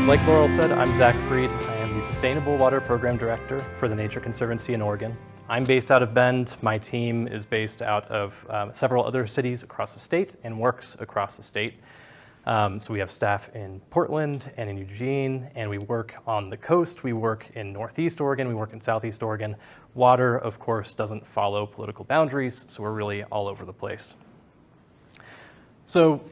Like Laurel said, I'm Zach Freed. I am the Sustainable Water Program Director for the Nature Conservancy in Oregon. I'm based out of Bend. My team is based out of several other cities across the state and works across the state. So we have staff in Portland and in Eugene, and we work on the coast. We work in Northeast Oregon. We work in Southeast Oregon. Water, of course, doesn't follow political boundaries, so we're really all over the place. So,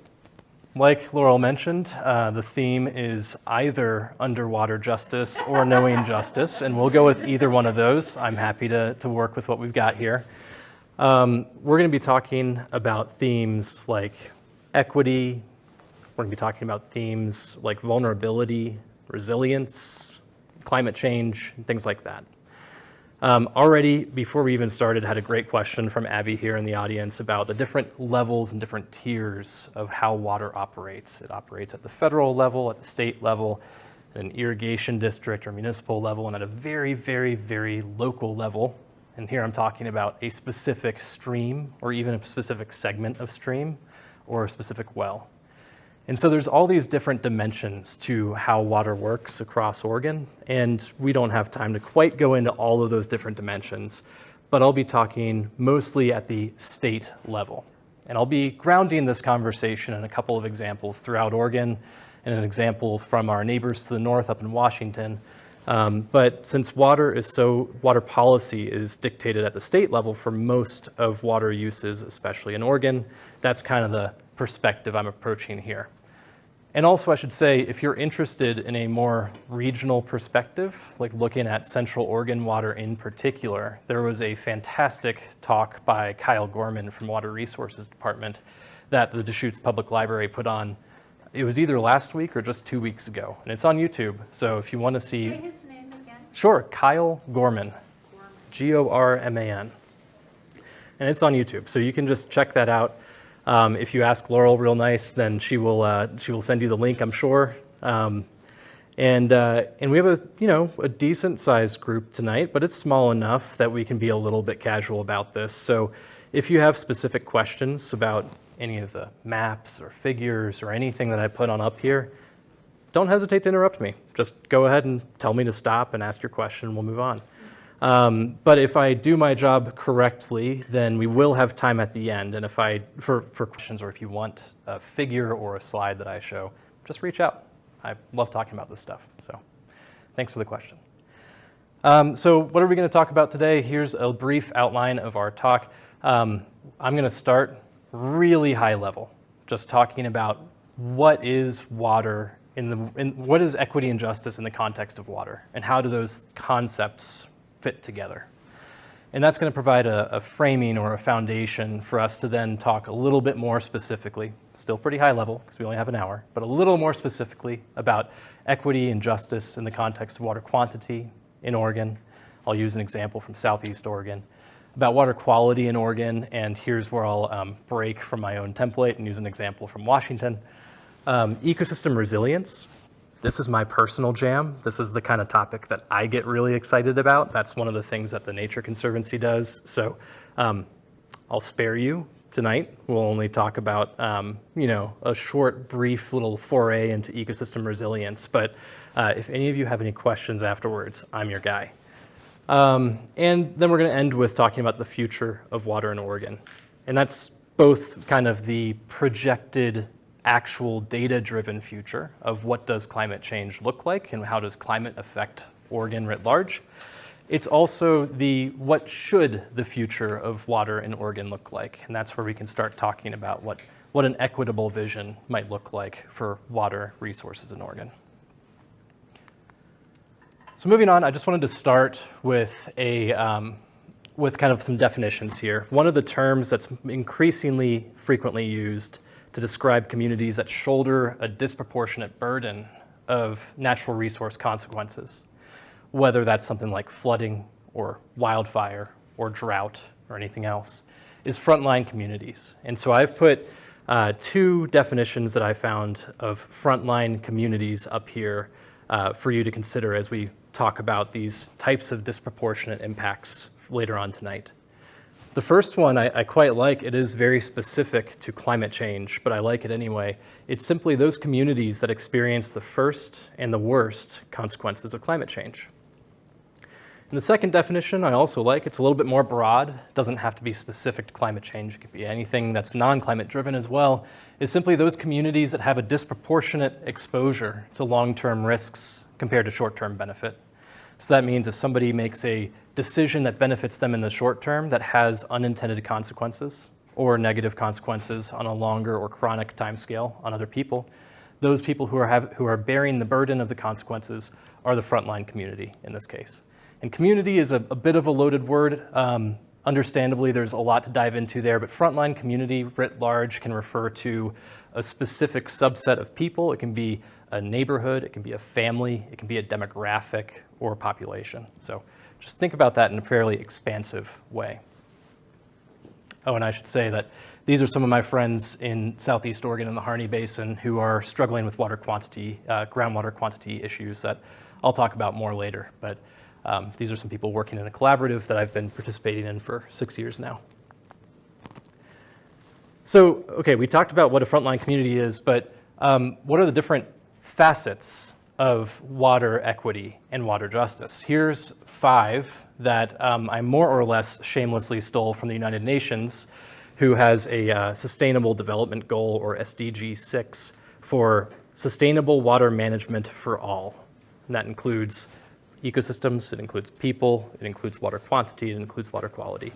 like Laurel mentioned, the theme is either underwater justice or knowing justice, and we'll go with either one of those. I'm happy to work with what we've got here. We're going to be talking about themes like equity. We're going to be talking about themes like vulnerability, resilience, climate change, and things like that. Already, before we even started, had a great question from Abby here in the audience about the different levels and different tiers of how water operates. It operates at the federal level, at the state level, at an irrigation district or municipal level, and at a very, very, very local level. And here I'm talking about a specific stream or even a specific segment of stream or a specific well. And so there's all these different dimensions to how water works across Oregon, and we don't have time to quite go into all of those different dimensions, but I'll be talking mostly at the state level. And I'll be grounding this conversation in a couple of examples throughout Oregon and an example from our neighbors to the north up in Washington. But since water policy is dictated at the state level for most of water uses, especially in Oregon, that's kind of the perspective I'm approaching here. And also I should say, if you're interested in a more regional perspective, like looking at Central Oregon water in particular, there was a fantastic talk by Kyle Gorman from Water Resources Department that the Deschutes Public Library put on. It was either last week or just 2 weeks ago, and it's on YouTube. So if you want to see... Say his name again. Sure, Kyle Gorman, Gorman. And it's on YouTube, so you can just check that out. If you ask Laurel real nice, then she will send you the link, I'm sure. And we have a decent sized group tonight, but it's small enough that we can be a little bit casual about this. So if you have specific questions about any of the maps or figures or anything that I put on up here, don't hesitate to interrupt me. Just go ahead and tell me to stop and ask your question, and we'll move on. But if I do my job correctly, then we will have time at the end. And for questions, or if you want a figure or a slide that I show, just reach out. I love talking about this stuff. So thanks for the question. So what are we going to talk about today? Here's a brief outline of our talk. I'm going to start really high level, just talking about what is water, what is equity and justice in the context of water, and how do those concepts fit together. And that's going to provide a framing or a foundation for us to then talk a little bit more specifically, still pretty high level because we only have an hour, but a little more specifically about equity and justice in the context of water quantity in Oregon. I'll use an example from Southeast Oregon. About water quality in Oregon, and here's where I'll break from my own template and use an example from Washington. Ecosystem resilience. This is my personal jam. This is the kind of topic that I get really excited about. That's one of the things that the Nature Conservancy does. So I'll spare you tonight. We'll only talk about a short, brief little foray into ecosystem resilience. But if any of you have any questions afterwards, I'm your guy. And then we're going to end with talking about the future of water in Oregon. And that's both kind of the projected actual data-driven future of what does climate change look like and how does climate affect Oregon writ large. It's also what should the future of water in Oregon look like, and that's where we can start talking about what an equitable vision might look like for water resources in Oregon. So moving on, I just wanted to start with with kind of some definitions here. One of the terms that's increasingly frequently used to describe communities that shoulder a disproportionate burden of natural resource consequences, whether that's something like flooding or wildfire or drought or anything else, is frontline communities. And so I've put two definitions that I found of frontline communities up here for you to consider as we talk about these types of disproportionate impacts later on tonight. The first one I quite like. It is very specific to climate change, but I like it anyway. It's simply those communities that experience the first and the worst consequences of climate change. And the second definition I also like. It's a little bit more broad. It doesn't have to be specific to climate change. It could be anything that's non-climate driven as well. Is simply those communities that have a disproportionate exposure to long-term risks compared to short-term benefit. So that means if somebody makes a decision that benefits them in the short term that has unintended consequences or negative consequences on a longer or chronic timescale on other people, those people who are bearing the burden of the consequences are the frontline community in this case. And community is a bit of a loaded word. Understandably, there's a lot to dive into there, but frontline community writ large can refer to a specific subset of people. It can be a neighborhood, it can be a family, it can be a demographic or a population. So just think about that in a fairly expansive way. Oh, and I should say that these are some of my friends in Southeast Oregon in the Harney Basin who are struggling with water quantity, groundwater quantity issues that I'll talk about more later. But these are some people working in a collaborative that I've been participating in for 6 years now. So, okay, we talked about what a frontline community is, but what are the different facets of water equity and water justice? Here's 5 that I more or less shamelessly stole from the United Nations, who has a Sustainable Development Goal, or SDG 6, for sustainable water management for all. And that includes ecosystems, it includes people, it includes water quantity, it includes water quality.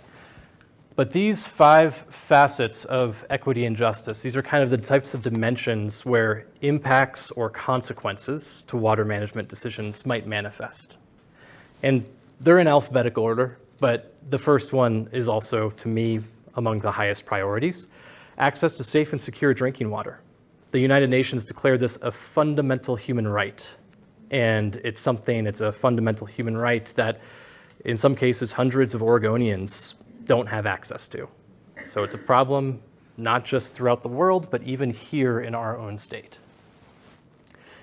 But these 5 facets of equity and justice, these are kind of the types of dimensions where impacts or consequences to water management decisions might manifest. And they're in alphabetical order, but the first one is also, to me, among the highest priorities: access to safe and secure drinking water. The United Nations declared this a fundamental human right. And it's a fundamental human right that, in some cases, hundreds of Oregonians don't have access to. So it's a problem not just throughout the world, but even here in our own state.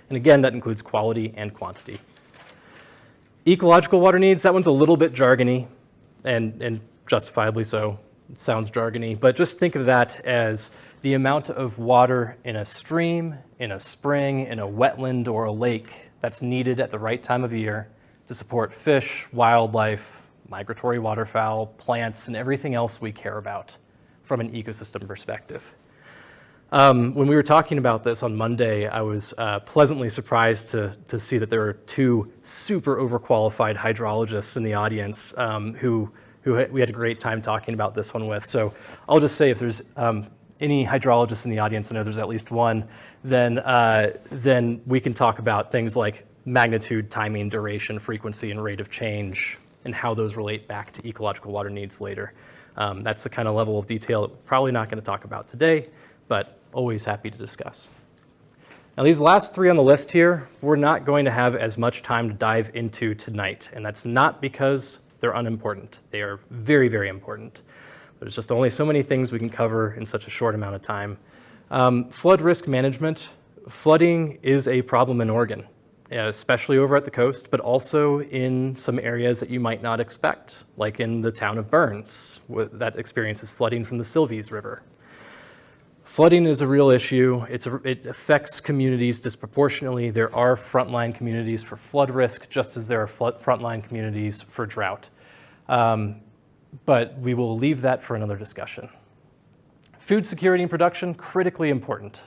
And again, that includes quality and quantity. Ecological water needs, that one's a little bit jargony, and justifiably so. It sounds jargony, but just think of that as the amount of water in a stream, in a spring, in a wetland, or a lake that's needed at the right time of year to support fish, wildlife, migratory waterfowl, plants, and everything else we care about from an ecosystem perspective. When we were talking about this on Monday, I was pleasantly surprised to see that there were 2 super overqualified hydrologists in the audience who we had a great time talking about this one with. So I'll just say, if there's any hydrologists in the audience, I know there's at least one, then we can talk about things like magnitude, timing, duration, frequency, and rate of change, and how those relate back to ecological water needs later. That's the kind of level of detail that we're probably not going to talk about today, but always happy to discuss. Now, these last 3 on the list here, we're not going to have as much time to dive into tonight, and that's not because they're unimportant. They are very, very important. There's just only so many things we can cover in such a short amount of time. Flood risk management. Flooding is a problem in Oregon, especially over at the coast, but also in some areas that you might not expect, like in the town of Burns, that experiences flooding from the Silvies River. Flooding is a real issue. It affects communities disproportionately. There are frontline communities for flood risk, just as there are frontline communities for drought. But we will leave that for another discussion. Food security and production, critically important.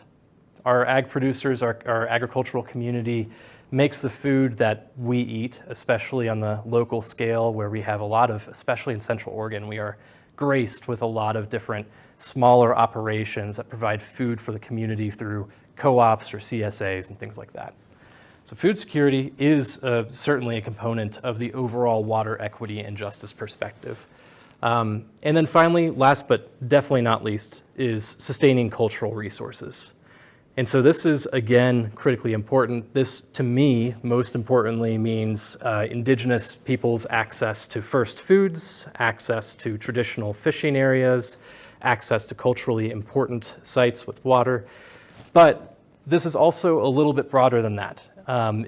Our ag producers, our agricultural community makes the food that we eat, especially on the local scale, where we have a lot of, especially in Central Oregon, we are graced with a lot of different smaller operations that provide food for the community through co-ops or CSAs and things like that. So food security is certainly a component of the overall water equity and justice perspective. And then finally, last but definitely not least, is sustaining cultural resources. And so this is, again, critically important. This, to me, most importantly means Indigenous peoples' access to first foods, access to traditional fishing areas, access to culturally important sites with water. But this is also a little bit broader than that.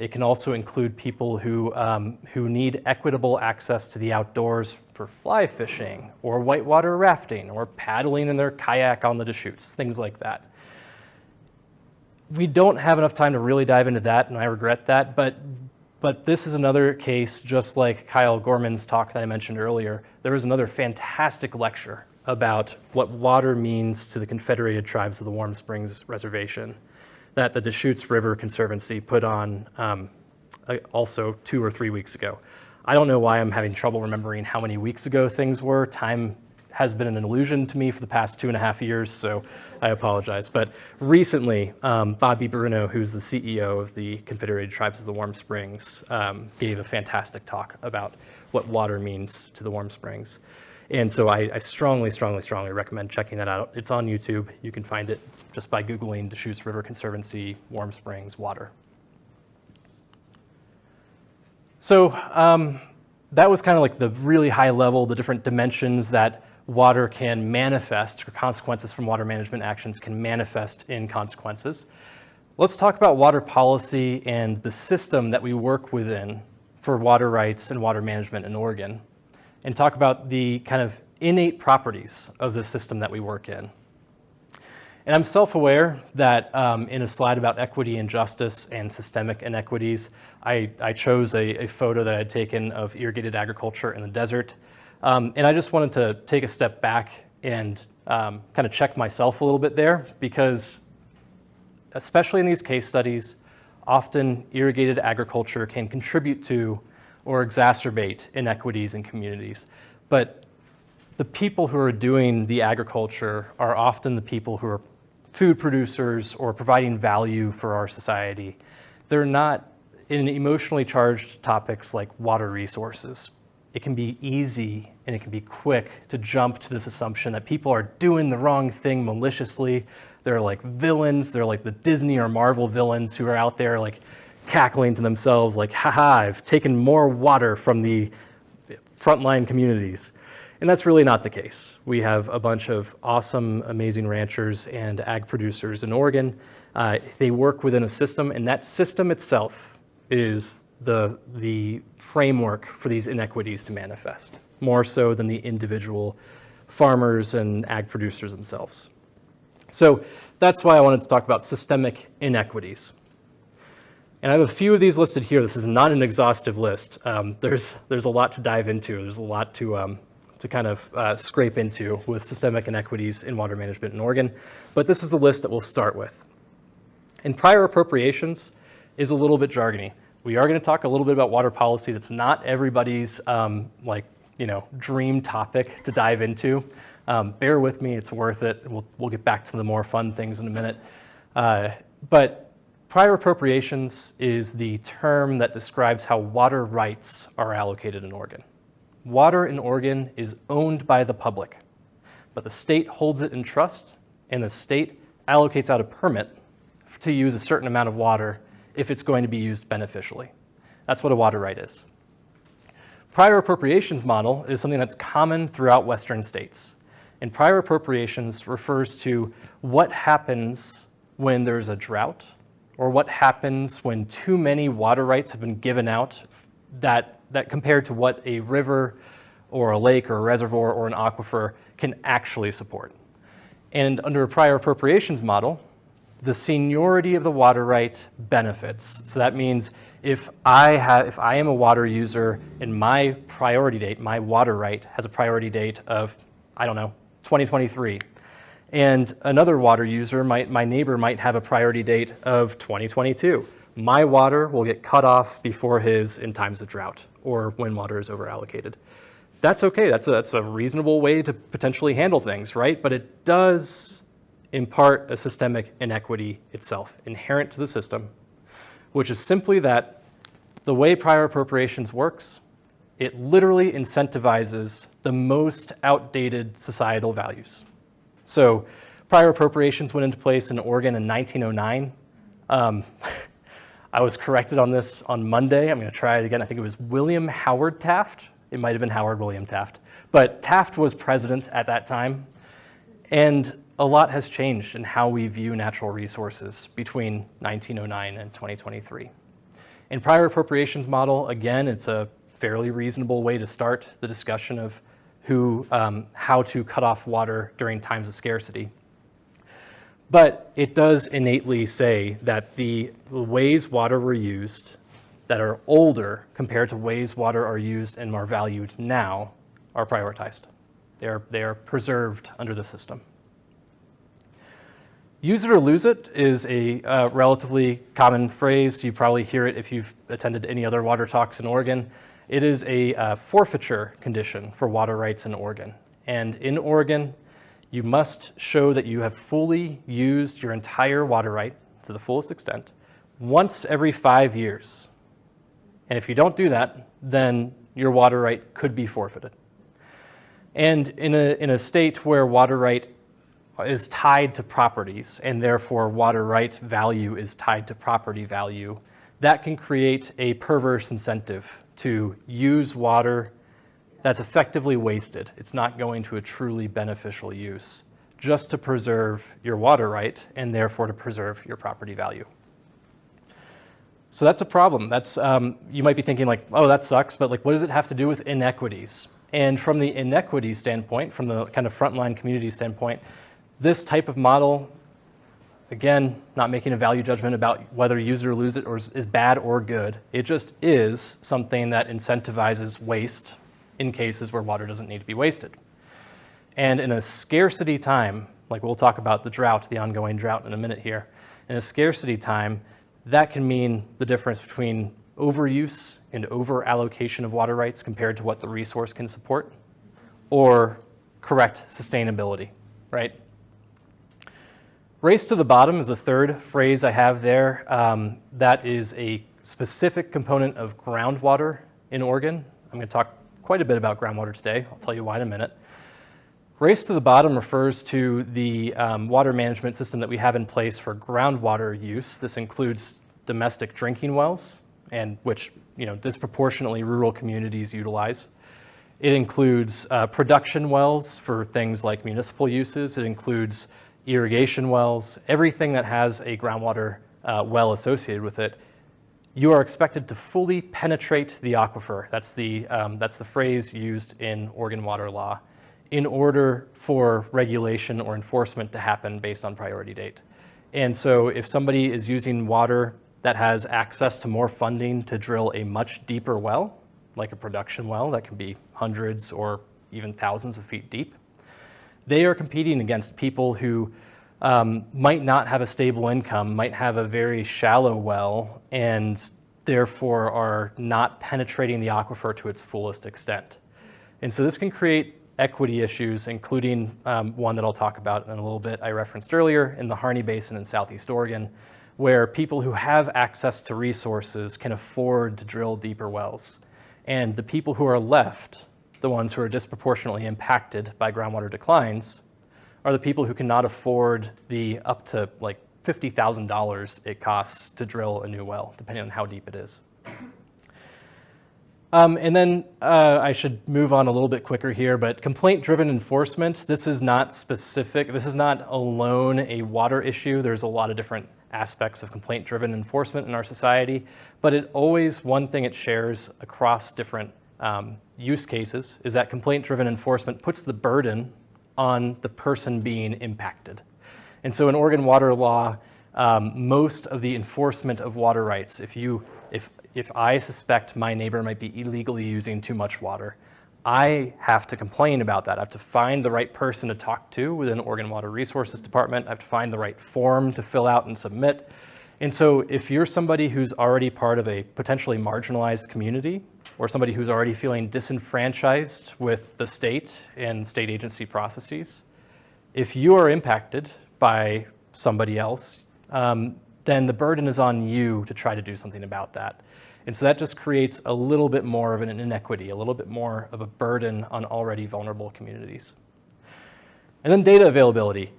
It can also include people who need equitable access to the outdoors for fly fishing or whitewater rafting or paddling in their kayak on the Deschutes, things like that. We don't have enough time to really dive into that, and I regret that, but this is another case, just like Kyle Gorman's talk that I mentioned earlier. There was another fantastic lecture about what water means to the Confederated Tribes of the Warm Springs Reservation that the Deschutes River Conservancy put on also 2 or 3 weeks ago. I don't know why I'm having trouble remembering how many weeks ago things were. Time has been an illusion to me for the past 2.5 years, so I apologize. But recently, Bobby Bruno, who's the CEO of the Confederated Tribes of the Warm Springs, gave a fantastic talk about what water means to the Warm Springs. And so I strongly, strongly, strongly recommend checking that out. It's on YouTube. You can find it just by Googling Deschutes River Conservancy, Warm Springs, water. So that was kind of like the really high level, the different dimensions that water can manifest, or consequences from water management actions can manifest in consequences. Let's talk about water policy and the system that we work within for water rights and water management in Oregon, and talk about the kind of innate properties of the system that we work in. And I'm self-aware that in a slide about equity and justice and systemic inequities, I chose a photo that I'd taken of irrigated agriculture in the desert. And I just wanted to take a step back and kind of check myself a little bit there, because especially in these case studies, often irrigated agriculture can contribute to or exacerbate inequities in communities. But the people who are doing the agriculture are often the people who are food producers or providing value for our society. They're not in emotionally charged topics like water resources. It can be easy and it can be quick to jump to this assumption that people are doing the wrong thing maliciously. They're like villains. They're like the Disney or Marvel villains who are out there like cackling to themselves like, haha, I've taken more water from the frontline communities. And that's really not the case. We have a bunch of awesome, amazing ranchers and ag producers in Oregon. They work within a system, and that system itself is the framework for these inequities to manifest, more so than the individual farmers and ag producers themselves. So that's why I wanted to talk about systemic inequities. And I have a few of these listed here. This is not an exhaustive list. There's a lot to dive into. There's a lot to kind of scrape into with systemic inequities in water management in Oregon. But this is the list that we'll start with. And prior appropriations is a little bit jargony. We are going to talk a little bit about water policy. That's not everybody's dream topic to dive into. Bear with me, it's worth it. We'll get back to the more fun things in a minute. But prior appropriations is the term that describes how water rights are allocated in Oregon. Water in Oregon is owned by the public, but the state holds it in trust, and the state allocates out a permit to use a certain amount of water if it's going to be used beneficially. That's what a water right is. Prior appropriations model is something that's common throughout Western states. And prior appropriations refers to what happens when there's a drought, or what happens when too many water rights have been given out that compared to what a river or a lake or a reservoir or an aquifer can actually support. And under a prior appropriations model, the seniority of the water right benefits. So that means if I am a water user and my priority date, my water right has a priority date of, 2023. And another water user, my neighbor might have a priority date of 2022. My water will get cut off before his in times of drought or when water is overallocated. That's okay. That's a reasonable way to potentially handle things, right? But it does impart a systemic inequity itself, inherent to the system, which is simply that the way prior appropriations works, it literally incentivizes the most outdated societal values. So prior appropriations went into place in Oregon in 1909. I was corrected on this on Monday. I'm going to try it again. I think it was William Howard Taft. It might have been Howard William Taft. But Taft was president at that time. And a lot has changed in how we view natural resources between 1909 and 2023. In prior appropriations model, again, it's a fairly reasonable way to start the discussion of how to cut off water during times of scarcity. But it does innately say that the ways water were used that are older compared to ways water are used and are valued now are prioritized. They are preserved under the system. Use it or lose it is a relatively common phrase. You probably hear it if you've attended any other water talks in Oregon. It is a forfeiture condition for water rights in Oregon. And in Oregon, you must show that you have fully used your entire water right to the fullest extent once every 5 years. And if you don't do that, then your water right could be forfeited. And in a state where water right is tied to properties, and therefore water right value is tied to property value, that can create a perverse incentive to use water that's effectively wasted. It's not going to a truly beneficial use, just to preserve your water right and therefore to preserve your property value. So that's a problem. That's you might be thinking like, oh, that sucks, but like, what does it have to do with inequities? And from the inequity standpoint, from the kind of frontline community standpoint, this type of model, again, not making a value judgment about whether use it or lose it is bad or good. It just is something that incentivizes waste in cases where water doesn't need to be wasted. And in a scarcity time, like we'll talk about the drought, the ongoing drought in a minute here, in a scarcity time, that can mean the difference between overuse and over-allocation of water rights compared to what the resource can support, or correct sustainability, right? Race to the bottom is the third phrase I have there. That is a specific component of groundwater in Oregon. I'm going to talk quite a bit about groundwater today. I'll tell you why in a minute. Race to the bottom refers to the water management system that we have in place for groundwater use. This includes domestic drinking wells, and which disproportionately rural communities utilize. It includes production wells for things like municipal uses. It includes irrigation wells, everything that has a groundwater well associated with it. You are expected to fully penetrate the aquifer. That's the phrase used in Oregon water law in order for regulation or enforcement to happen based on priority date. And so if somebody is using water that has access to more funding to drill a much deeper well, like a production well that can be hundreds or even thousands of feet deep, they are competing against people who might not have a stable income, might have a very shallow well, and therefore are not penetrating the aquifer to its fullest extent. And so this can create equity issues, including one that I'll talk about in a little bit I referenced earlier in the Harney Basin in Southeast Oregon, where people who have access to resources can afford to drill deeper wells. And the people who are left, the ones who are disproportionately impacted by groundwater declines, are the people who cannot afford the up to like $50,000 it costs to drill a new well, depending on how deep it is. And then I should move on a little bit quicker here, but complaint-driven enforcement, this is not specific, this is not alone a water issue. There's a lot of different aspects of complaint-driven enforcement in our society, but one thing it shares across different use cases is that complaint-driven enforcement puts the burden on the person being impacted. And so in Oregon water law, most of the enforcement of water rights, if I suspect my neighbor might be illegally using too much water, I have to complain about that. I have to find the right person to talk to within Oregon Water Resources Department. I have to find the right form to fill out and submit. And so if you're somebody who's already part of a potentially marginalized community, or somebody who's already feeling disenfranchised with the state and state agency processes, if you are impacted by somebody else, then the burden is on you to try to do something about that. And so that just creates a little bit more of an inequity, a little bit more of a burden on already vulnerable communities. And then data availability.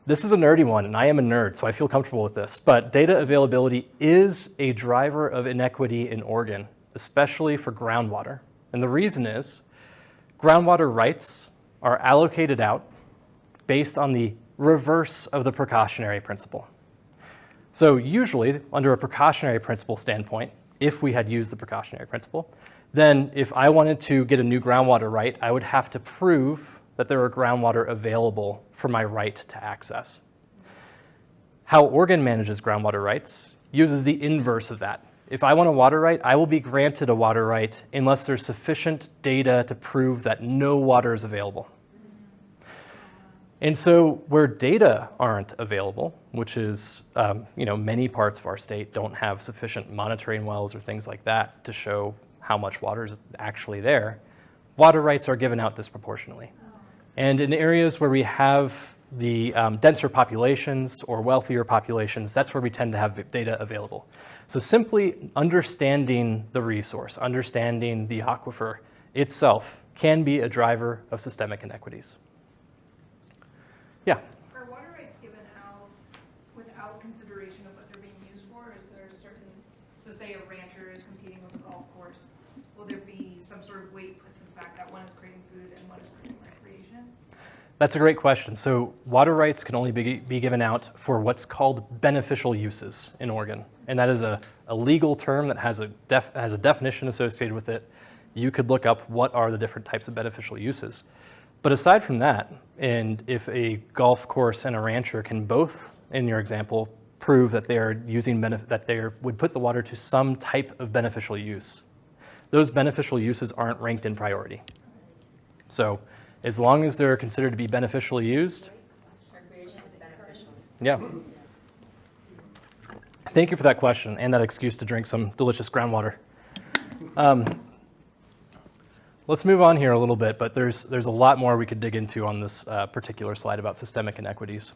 This is a nerdy one, and I am a nerd, so I feel comfortable with this. But data availability is a driver of inequity in Oregon, especially for groundwater. And the reason is groundwater rights are allocated out based on the reverse of the precautionary principle. So usually, under a precautionary principle standpoint, if we had used the precautionary principle, then if I wanted to get a new groundwater right, I would have to prove that there were groundwater available for my right to access. How Oregon manages groundwater rights uses the inverse of that. If I want a water right, I will be granted a water right unless there's sufficient data to prove that no water is available. And so where data aren't available, which is, many parts of our state don't have sufficient monitoring wells or things like that to show how much water is actually there, water rights are given out disproportionately. And in areas where we have the denser populations or wealthier populations, that's where we tend to have data available. So simply understanding the resource, understanding the aquifer itself can be a driver of systemic inequities. Yeah? Are water rights given out without consideration of what they're being used for? Is there a certain, so say a rancher is competing with a golf course, will there be some sort of weight put to the fact that one is creating food and one is creating recreation? That's a great question. So water rights can only be given out for what's called beneficial uses in Oregon. And that is a legal term that has a definition associated with it. You could look up what are the different types of beneficial uses. But aside from that, and if a golf course and a rancher can both, in your example, prove that they are using that they would put the water to some type of beneficial use, those beneficial uses aren't ranked in priority. So as long as they're considered to be beneficially used, yeah. Thank you for that question and that excuse to drink some delicious groundwater. Let's move on here a little bit, but there's a lot more we could dig into on this particular slide about systemic inequities.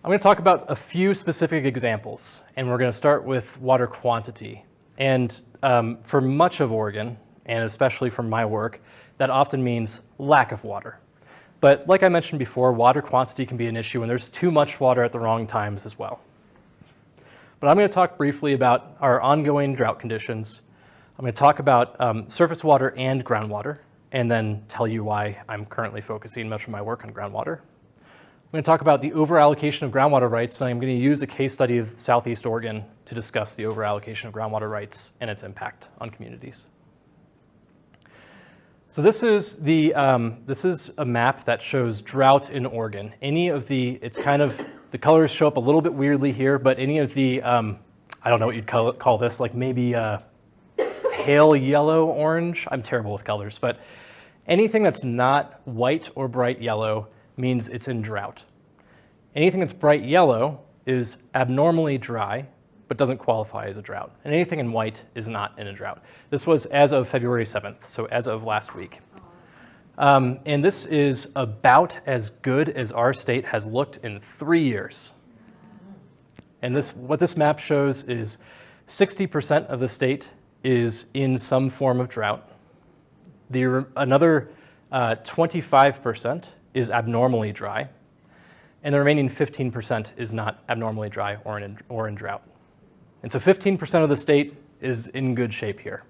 I'm going to talk about a few specific examples, and we're going to start with water quantity. And for much of Oregon, and especially from my work, that often means lack of water. But like I mentioned before, water quantity can be an issue when there's too much water at the wrong times as well. But I'm going to talk briefly about our ongoing drought conditions. I'm going to talk about surface water and groundwater, and then tell you why I'm currently focusing much of my work on groundwater. I'm going to talk about the overallocation of groundwater rights, and I'm going to use a case study of Southeast Oregon to discuss the overallocation of groundwater rights and its impact on communities. So this is a map that shows drought in Oregon. It's kind of, the colors show up a little bit weirdly here, but any of the, I don't know what you'd call this, like maybe pale yellow orange. I'm terrible with colors, but anything that's not white or bright yellow means it's in drought. Anything that's bright yellow is abnormally dry, but doesn't qualify as a drought. And anything in white is not in a drought. This was as of February 7th, so as of last week. And this is about as good as our state has looked in 3 years. And what this map shows is 60% of the state is in some form of drought. Another 25% is abnormally dry, and the remaining 15% is not abnormally dry or in drought. And so 15% of the state is in good shape here.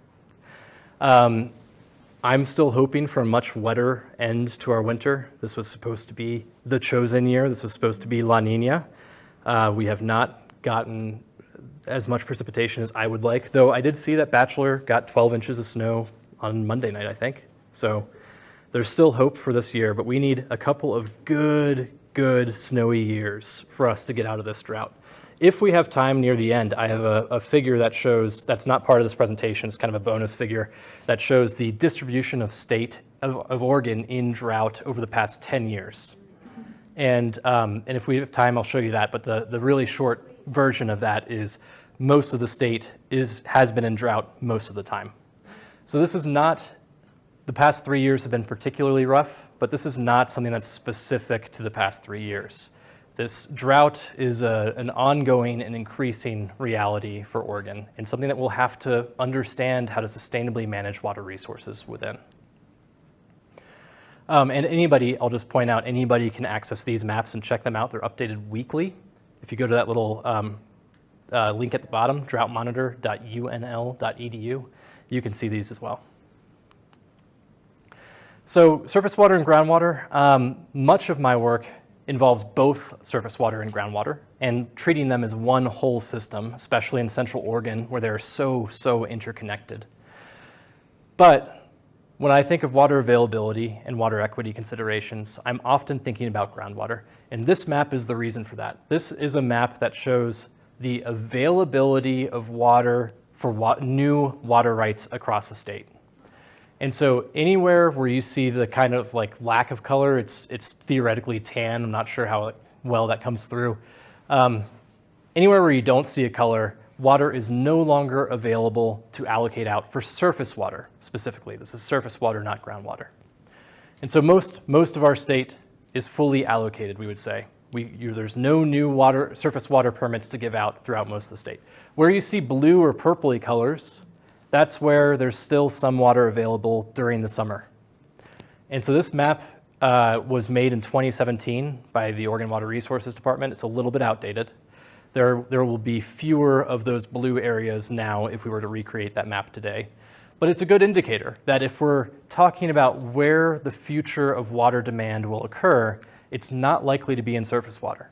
I'm still hoping for a much wetter end to our winter. This was supposed to be the chosen year. This was supposed to be La Nina. We have not gotten as much precipitation as I would like, though I did see that Bachelor got 12 inches of snow on Monday night, I think. So there's still hope for this year, but we need a couple of good snowy years for us to get out of this drought. If we have time near the end, I have a figure that shows, that's not part of this presentation, it's kind of a bonus figure, that shows the distribution of Oregon in drought over the past 10 years. And if we have time, I'll show you that, but the really short version of that is most of the state has been in drought most of the time. So this is not, the past 3 years have been particularly rough, but this is not something that's specific to the past 3 years. This drought is an ongoing and increasing reality for Oregon, and something that we'll have to understand how to sustainably manage water resources within. And anybody, I'll just point out, anybody can access these maps and check them out. They're updated weekly. If you go to that little link at the bottom, droughtmonitor.unl.edu, you can see these as well. So surface water and groundwater, much of my work involves both surface water and groundwater, and treating them as one whole system, especially in Central Oregon, where they're so interconnected. But when I think of water availability and water equity considerations, I'm often thinking about groundwater. And this map is the reason for that. This is a map that shows the availability of water for new water rights across the state. And so anywhere where you see the kind of like lack of color, it's theoretically tan. I'm not sure how well that comes through. Anywhere where you don't see a color, water is no longer available to allocate out for surface water specifically. This is surface water, not groundwater. And so most of our state is fully allocated, we would say. There's no new surface water permits to give out throughout most of the state. Where you see blue or purpley colors, that's where there's still some water available during the summer. And so this map was made in 2017 by the Oregon Water Resources Department. It's a little bit outdated. There will be fewer of those blue areas now if we were to recreate that map today. But it's a good indicator that if we're talking about where the future of water demand will occur, it's not likely to be in surface water.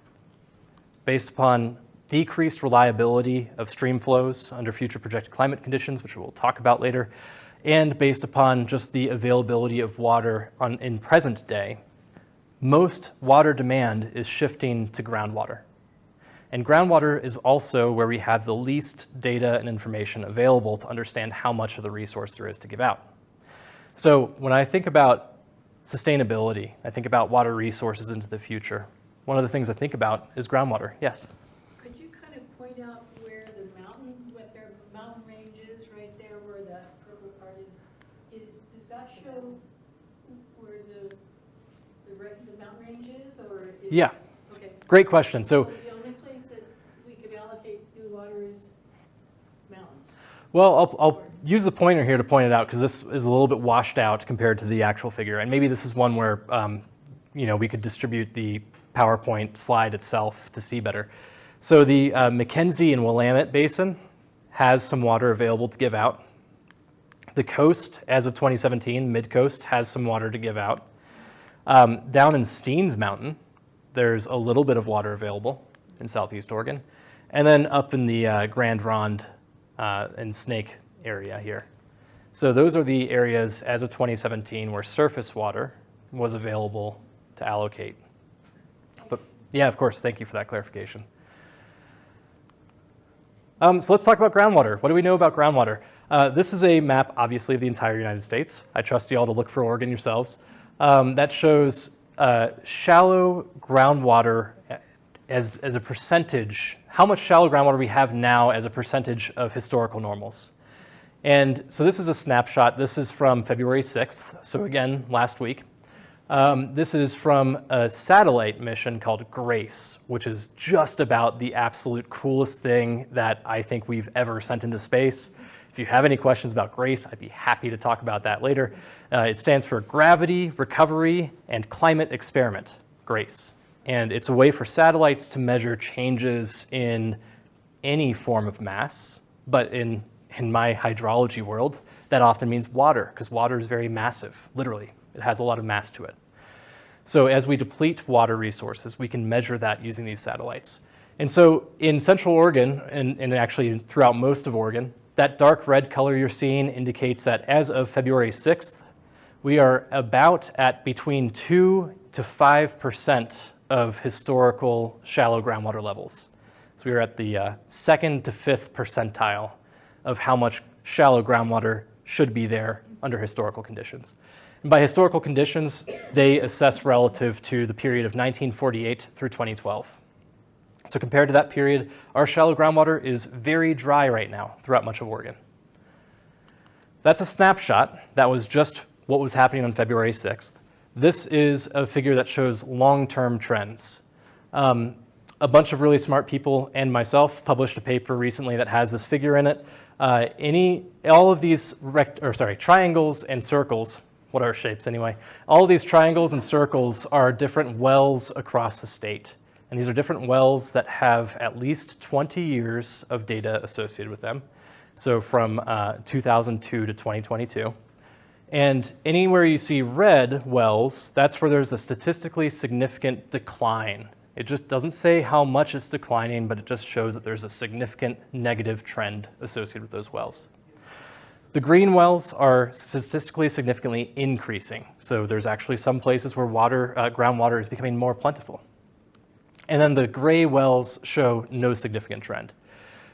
Based upon decreased reliability of stream flows under future projected climate conditions, which we'll talk about later, and based upon just the availability of water in present day, most water demand is shifting to groundwater. And groundwater is also where we have the least data and information available to understand how much of the resource there is to give out. So when I think about sustainability, I think about water resources into the future. One of the things I think about is groundwater. Yes? Could you kind of point out where what their mountain range is right there, where that purple part is, does that show where the mountain range is, or? Yeah. Okay. Great question. So the only place that we could allocate new water is mountains. well, I'll use the pointer here to point it out because this is a little bit washed out compared to the actual figure. And maybe this is one where we could distribute the PowerPoint slide itself to see better. So the McKenzie and Willamette Basin has some water available to give out. The coast, as of 2017, mid-coast, has some water to give out. Down in Steens Mountain, there's a little bit of water available in Southeast Oregon. And then up in the Grand Ronde and Snake area here. So those are the areas as of 2017 where surface water was available to allocate. But yeah, of course, thank you for that clarification. So let's talk about groundwater. What do we know about groundwater? This is a map, obviously, of the entire United States. I trust you all to look for Oregon yourselves. That shows shallow groundwater as a percentage, how much shallow groundwater we have now as a percentage of historical normals. And so this is a snapshot. This is from February 6th, so again, last week. This is from a satellite mission called GRACE, which is just about the absolute coolest thing that I think we've ever sent into space. If you have any questions about GRACE, I'd be happy to talk about that later. It stands for Gravity, Recovery, and Climate Experiment, GRACE. And it's a way for satellites to measure changes in any form of mass, but in my hydrology world, that often means water, because water is very massive, literally. It has a lot of mass to it. So as we deplete water resources, we can measure that using these satellites. And so in Central Oregon, and actually throughout most of Oregon, that dark red color you're seeing indicates that as of February 6th, we are about at between 2 to 5% of historical shallow groundwater levels. So we are at the second to fifth percentile of how much shallow groundwater should be there under historical conditions. And by historical conditions, they assess relative to the period of 1948 through 2012. So compared to that period, our shallow groundwater is very dry right now throughout much of Oregon. That's a snapshot. That was just what was happening on February 6th. This is a figure that shows long-term trends. A bunch of really smart people and myself published a paper recently that has this figure in it. All of these triangles and circles, what are shapes anyway? All of these triangles and circles are different wells across the state. And these are different wells that have at least 20 years of data associated with them. So from 2002 to 2022. And anywhere you see red wells, that's where there's a statistically significant decline. It just doesn't say how much it's declining, but it just shows that there's a significant negative trend associated with those wells. The green wells are statistically significantly increasing. So there's actually some places where groundwater is becoming more plentiful. And then the gray wells show no significant trend.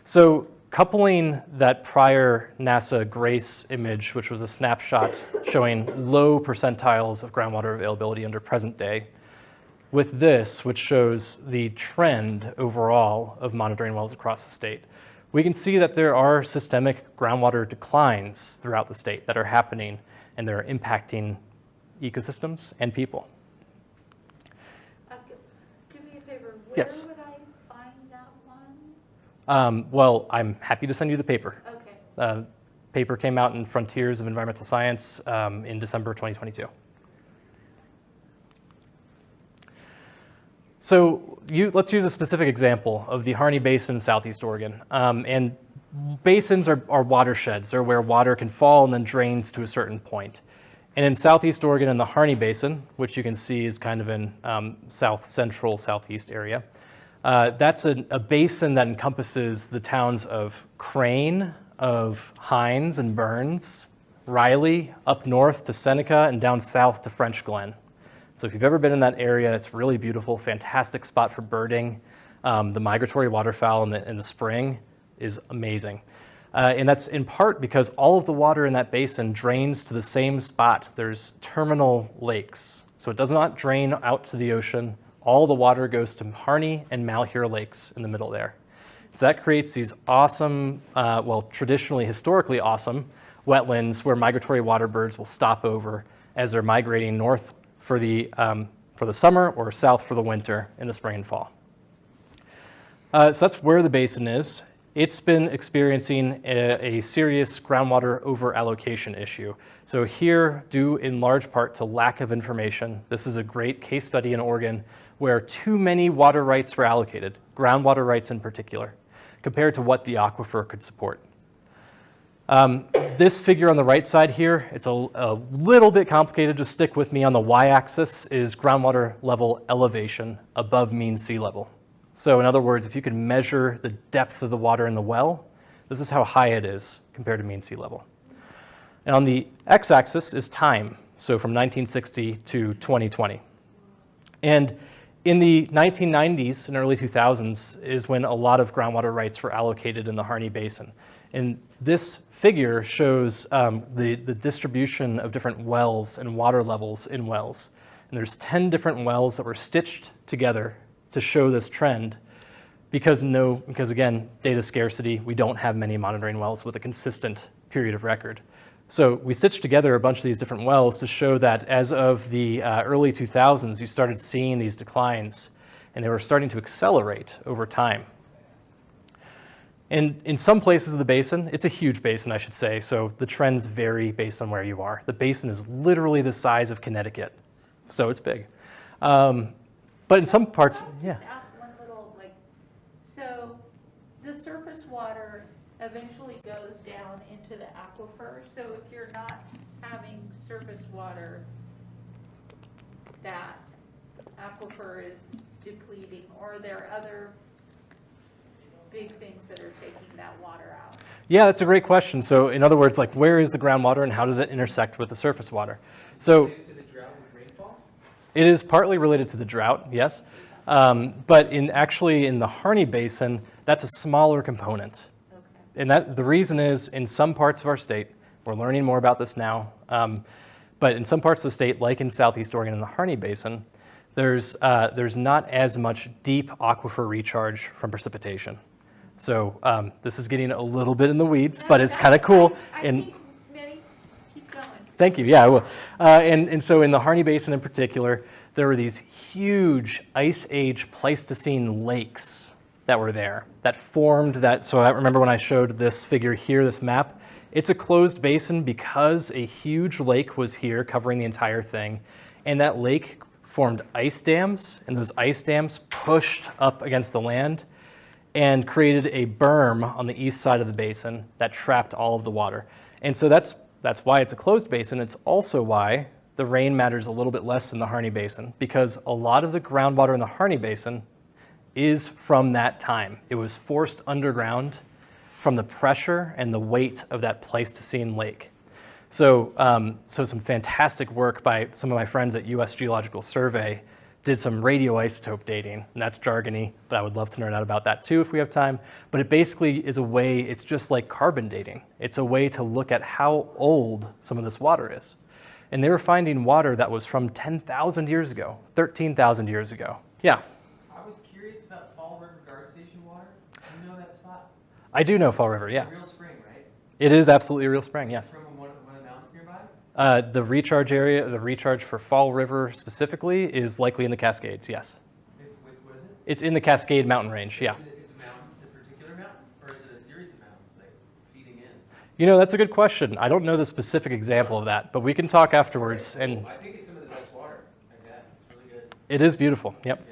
So coupling that prior NASA GRACE image, which was a snapshot showing low percentiles of groundwater availability under present day, with this, which shows the trend overall of monitoring wells across the state, we can see that there are systemic groundwater declines throughout the state that are happening, and they're impacting ecosystems and people. Do me a favor, where Yes. would I find that one? Well, I'm happy to send you the paper. Okay. Paper came out in Frontiers of Environmental Science in December 2022. So let's use a specific example of the Harney Basin in Southeast Oregon. And basins are watersheds. They're where water can fall and then drains to a certain point. And in Southeast Oregon in the Harney Basin, which you can see is kind of in south central, southeast area, that's a basin that encompasses the towns of Crane, of Hines and Burns, Riley, up north to Seneca, and down south to French Glen. So if you've ever been in that area, it's really beautiful, fantastic spot for birding. The migratory waterfowl in the spring is amazing. And that's in part because all of the water in that basin drains to the same spot. There's terminal lakes. So it does not drain out to the ocean. All the water goes to Harney and Malheur lakes in the middle there. So that creates these awesome, traditionally, historically awesome wetlands where migratory water birds will stop over as they're migrating north for the summer or south for the winter in the spring and fall. So that's where the basin is. It's been experiencing a serious groundwater over-allocation issue. So here, due in large part to lack of information, this is a great case study in Oregon where too many water rights were allocated, groundwater rights in particular, compared to what the aquifer could support. This figure on the right side here, it's a little bit complicated. Just stick with me. On the y-axis is groundwater level elevation above mean sea level. So in other words, if you can measure the depth of the water in the well, this is how high it is compared to mean sea level. And on the x-axis is time, so from 1960 to 2020. And in the 1990s and early 2000s is when a lot of groundwater rights were allocated in the Harney Basin. And this figure shows the distribution of different wells and water levels in wells. And there's 10 different wells that were stitched together to show this trend because again, data scarcity, we don't have many monitoring wells with a consistent period of record. So we stitched together a bunch of these different wells to show that as of the early 2000s, you started seeing these declines, and they were starting to accelerate over time. And in some places of the basin, it's a huge basin, I should say, so the trends vary based on where you are. The basin is literally the size of Connecticut, so it's big. But in some parts, yeah. Just ask one little, so the surface water eventually goes down into the aquifer. So if you're not having surface water, that aquifer is depleting, or are there other big things that are taking that water out? Yeah, that's a great question. So in other words, where is the groundwater and how does it intersect with the surface water? So To the drought with rainfall? it is partly related to the drought, yes. But actually in the Harney Basin, that's a smaller component. Okay. And the reason is in some parts of our state, we're learning more about this now, but in some parts of the state, like in Southeast Oregon in the Harney Basin, there's not as much deep aquifer recharge from precipitation. So this is getting a little bit in the weeds, but it's kind of cool. I And think, Minnie, keep going. thank you. Yeah, I will. And so in the Harney Basin in particular, there were these huge Ice Age Pleistocene lakes that were there that formed that. So I remember when I showed this figure here, this map, it's a closed basin because a huge lake was here covering the entire thing. And that lake formed ice dams, and those ice dams pushed up against the land and created a berm on the east side of the basin that trapped all of the water. And so that's why it's a closed basin. It's also why the rain matters a little bit less in the Harney Basin, because a lot of the groundwater in the Harney Basin is from that time. It was forced underground from the pressure and the weight of that Pleistocene lake. So, some fantastic work by some of my friends at U.S. Geological Survey did some radioisotope dating, and that's jargony, but I would love to learn out about that too if we have time. But it basically is a way, it's just like carbon dating. It's a way to look at how old some of this water is. And they were finding water that was from 10,000 years ago, 13,000 years ago. Yeah? I was curious about Fall River Guard Station water. Do you know that spot? I do know Fall River, yeah. Real spring, right? It is absolutely a real spring, yes. From one of the mountains nearby? The recharge area, the recharge for Fall River specifically, is likely in the Cascades, yes. What is it? It's in the Cascade mountain range, yeah. It's a mountain, a particular mountain? Or is it a series of mountains, like feeding in? You know, that's a good question. I don't know the specific example of that, but we can talk afterwards. And I think it's some of the best water I've had. It's really good. it is beautiful, yep.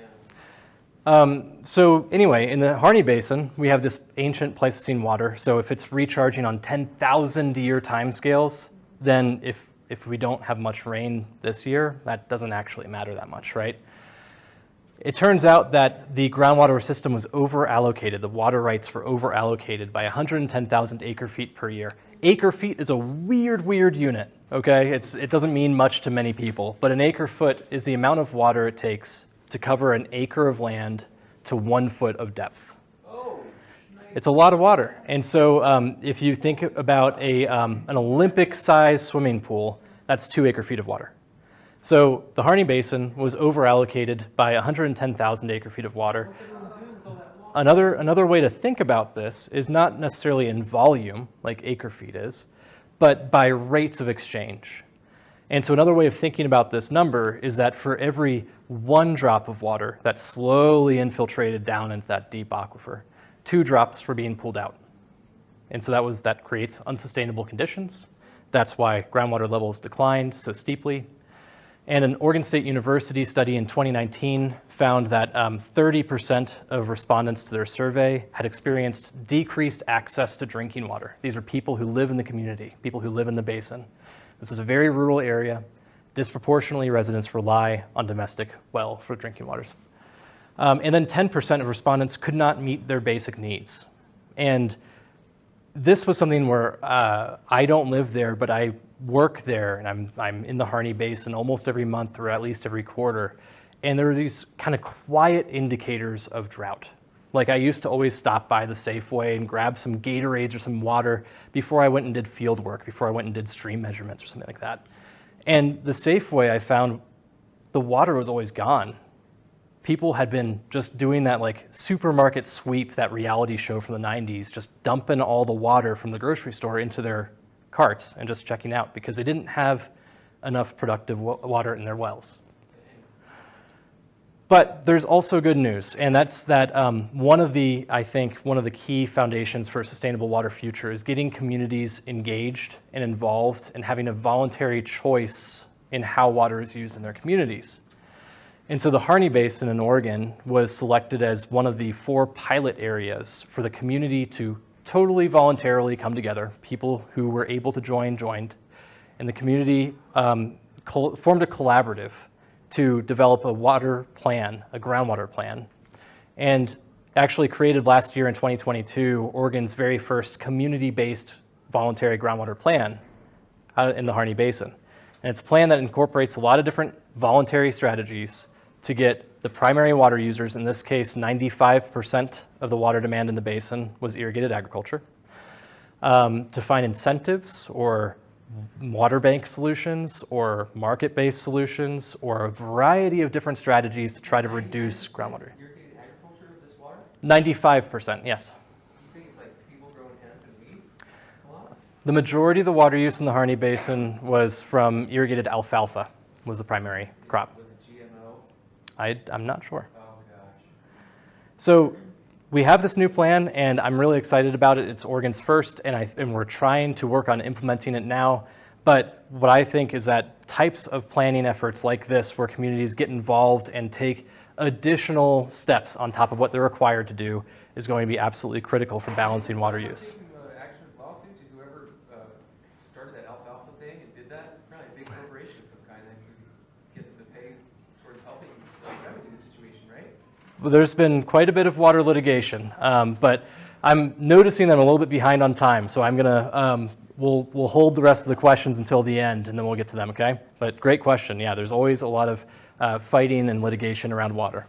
Yeah. So anyway, in the Harney Basin, we have this ancient Pleistocene water. So if it's recharging on 10,000 year timescales, then if we don't have much rain this year, that doesn't actually matter that much, right? It turns out that the groundwater system was over-allocated. The water rights were over-allocated by 110,000 acre-feet per year. Acre-feet is a weird unit, okay? It doesn't mean much to many people, but an acre-foot is the amount of water it takes to cover an acre of land to 1 foot of depth. Oh, nice. It's a lot of water. And so if you think about an Olympic-sized swimming pool, that's 2 acre-feet of water. So the Harney Basin was over-allocated by 110,000 acre-feet of water. What's everyone doing with all that water? Another way to think about this is not necessarily in volume, like acre-feet is, but by rates of exchange. And so another way of thinking about this number is that for every 1 drop of water that slowly infiltrated down into that deep aquifer, 2 drops were being pulled out. And so that creates unsustainable conditions. That's why groundwater levels declined so steeply. And an Oregon State University study in 2019 found that 30% of respondents to their survey had experienced decreased access to drinking water. These are people who live in the community, people who live in the basin. This is a very rural area. Disproportionately, residents rely on domestic well for drinking waters. And then 10% of respondents could not meet their basic needs. And this was something where I don't live there, but I work there, and I'm in the Harney Basin almost every month or at least every quarter. And there are these kind of quiet indicators of drought. Like I used to always stop by the Safeway and grab some Gatorades or some water before I went and did field work, before I went and did stream measurements or something like that. And the Safeway, I found the water was always gone. People had been just doing that like supermarket sweep, that reality show from the 90s, just dumping all the water from the grocery store into their carts and just checking out because they didn't have enough productive water in their wells. But there's also good news, and that's that one of the key foundations for a sustainable water future is getting communities engaged and involved and having a voluntary choice in how water is used in their communities. And so the Harney Basin in Oregon was selected as one of the 4 pilot areas for the community to totally voluntarily come together. People who were able to joined, and the community formed a collaborative to develop a water plan, a groundwater plan, and actually created last year in 2022 Oregon's very first community-based voluntary groundwater plan in the Harney Basin. And it's a plan that incorporates a lot of different voluntary strategies to get the primary water users, in this case 95% of the water demand in the basin was irrigated agriculture, to find incentives or water bank solutions or market-based solutions or a variety of different strategies to try to reduce groundwater. Irrigated agriculture of this water? 95%, yes. You think it's like people growing hemp and wheat? A lot? The majority of the water use in the Harney Basin was from irrigated alfalfa, was the primary crop. Was it GMO? I'm not sure. Oh gosh. So we have this new plan, and I'm really excited about it. It's Oregon's first, and we're trying to work on implementing it now. But what I think is that types of planning efforts like this, where communities get involved and take additional steps on top of what they're required to do, is going to be absolutely critical for balancing water use. Taking action lawsuit to whoever started that alfalfa thing and did that. It's probably a big corporation of some kind that could get them to pay towards helping remedy the situation, right? Well, there's been quite a bit of water litigation, but I'm noticing that I'm a little bit behind on time, so I'm gonna, we'll hold the rest of the questions until the end, and then we'll get to them, okay? But great question. Yeah, there's always a lot of fighting and litigation around water.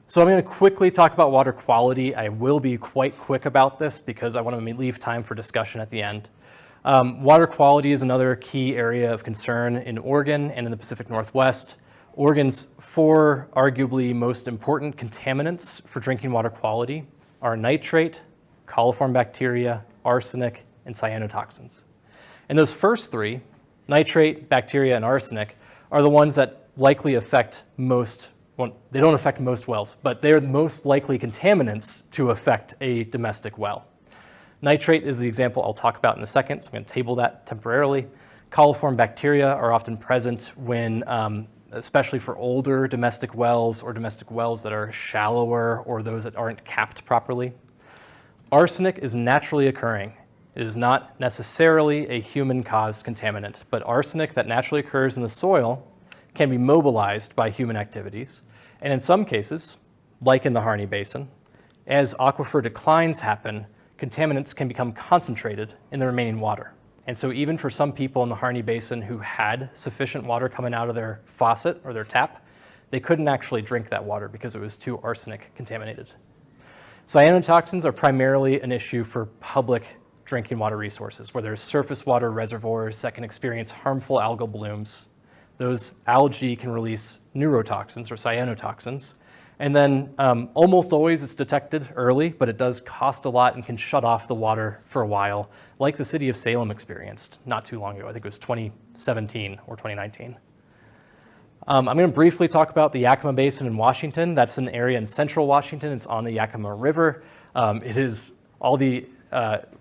So I'm going to quickly talk about water quality. I will be quite quick about this because I want to leave time for discussion at the end. Water quality is another key area of concern in Oregon and in the Pacific Northwest. Oregon's 4 arguably most important contaminants for drinking water quality are nitrate, coliform bacteria, arsenic, and cyanotoxins. And those first 3, nitrate, bacteria, and arsenic, are the ones that likely affect most. Well, they don't affect most wells, but they're the most likely contaminants to affect a domestic well. Nitrate is the example I'll talk about in a second, so I'm going to table that temporarily. Coliform bacteria are often present when, especially for older domestic wells or domestic wells that are shallower or those that aren't capped properly. Arsenic is naturally occurring. It is not necessarily a human-caused contaminant, but arsenic that naturally occurs in the soil can be mobilized by human activities. And in some cases, like in the Harney Basin, as aquifer declines happen, contaminants can become concentrated in the remaining water. And so even for some people in the Harney Basin who had sufficient water coming out of their faucet or their tap, they couldn't actually drink that water because it was too arsenic contaminated. Cyanotoxins are primarily an issue for public drinking water resources, where there's surface water reservoirs that can experience harmful algal blooms. Those algae can release neurotoxins or cyanotoxins. And then almost always it's detected early, but it does cost a lot and can shut off the water for a while, like the city of Salem experienced not too long ago. I think it was 2017 or 2019. I'm going to briefly talk about the Yakima Basin in Washington. That's an area in central Washington. It's on the Yakima River. It is all the